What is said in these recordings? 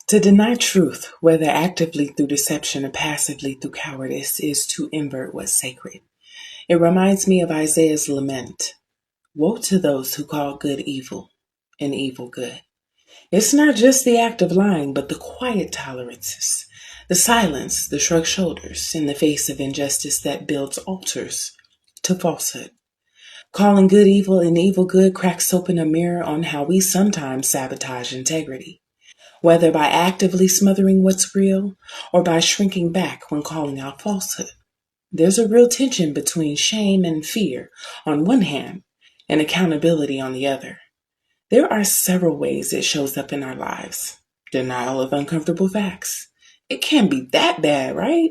To deny truth, whether actively through deception or passively through cowardice, is to invert what's sacred. It reminds me of Isaiah's lament. Woe to those who call good evil and evil good. It's not just the act of lying, but the quiet tolerances, the silence, the shrugged shoulders in the face of injustice that builds altars to falsehood. Calling good evil and evil good cracks open a mirror on how we sometimes sabotage integrity, whether by actively smothering what's real or by shrinking back when calling out falsehood. There's a real tension between shame and fear on one hand and accountability on the other. There are several ways it shows up in our lives. Denial of uncomfortable facts. It can't be that bad, right?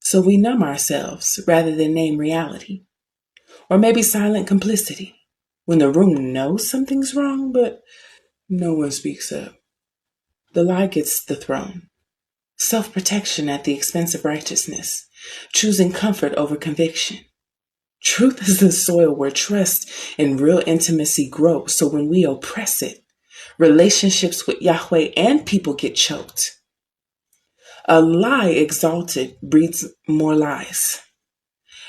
So we numb ourselves rather than name reality. Or maybe silent complicity, when the room knows something's wrong, but no one speaks up. The lie gets the throne. Self-protection at the expense of righteousness. Choosing comfort over conviction. Truth is the soil where trust and real intimacy grow, so when we oppress it, relationships with Yahweh and people get choked. A lie exalted breeds more lies.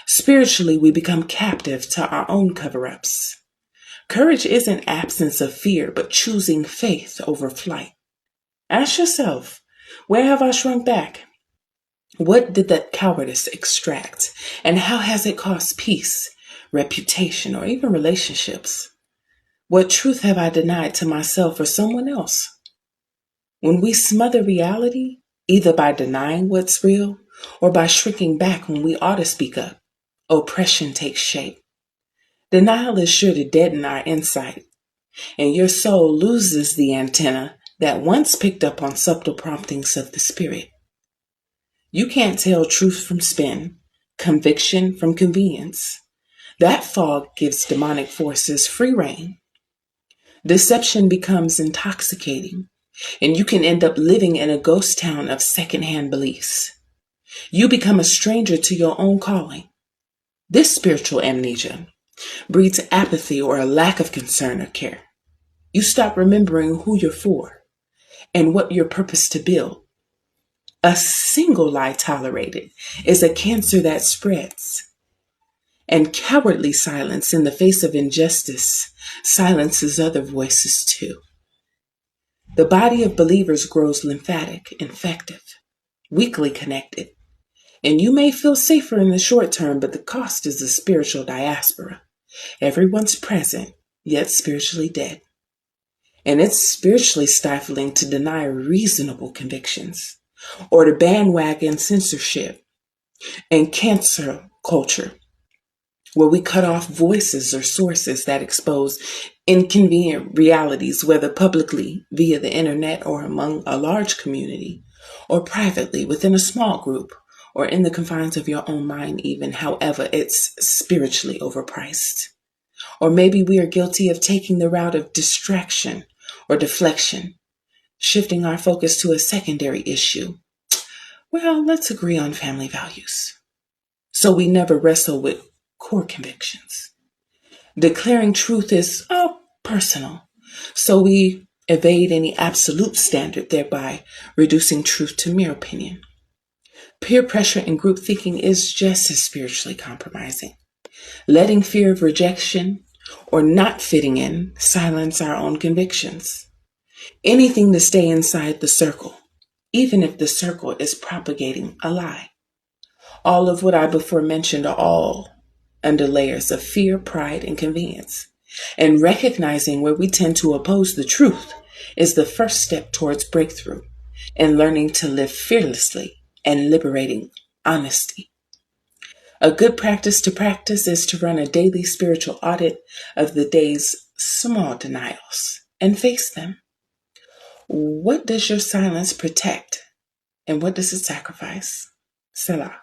Spiritually, we become captive to our own cover-ups. Courage isn't absence of fear, but choosing faith over flight. Ask yourself, where have I shrunk back? What did that cowardice extract? And how has it cost peace, reputation, or even relationships? What truth have I denied to myself or someone else? When we smother reality, either by denying what's real or by shrinking back when we ought to speak up, oppression takes shape. Denial is sure to deaden our insight, and your soul loses the antenna that once picked up on subtle promptings of the spirit. You can't tell truth from spin, conviction from convenience. That fog gives demonic forces free rein. Deception becomes intoxicating, and you can end up living in a ghost town of secondhand beliefs. You become a stranger to your own calling. This spiritual amnesia breeds apathy or a lack of concern or care. You stop remembering who you're for and what you're purposed to build. A single lie tolerated is a cancer that spreads. And cowardly silence in the face of injustice silences other voices too. The body of believers grows lymphatic, infective, weakly connected. And you may feel safer in the short term, but the cost is a spiritual diaspora. Everyone's present, yet spiritually dead. And it's spiritually stifling to deny reasonable convictions or to bandwagon censorship and cancer culture, where we cut off voices or sources that expose inconvenient realities, whether publicly via the internet or among a large community, or privately within a small group, or in the confines of your own mind even. However, it's spiritually overpriced. Or maybe we are guilty of taking the route of distraction or deflection, shifting our focus to a secondary issue. Well, let's agree on family values. So we never wrestle with core convictions. Declaring truth is personal. So we evade any absolute standard, thereby reducing truth to mere opinion. Peer pressure and group thinking is just as spiritually compromising. Letting fear of rejection or not fitting in silence our own convictions. Anything to stay inside the circle, even if the circle is propagating a lie. All of what I before mentioned are all under layers of fear, pride, and convenience. And recognizing where we tend to oppose the truth is the first step towards breakthrough and learning to live fearlessly and liberating honesty. A good practice to practice is to run a daily spiritual audit of the day's small denials and face them. What does your silence protect? And what does it sacrifice? Selah.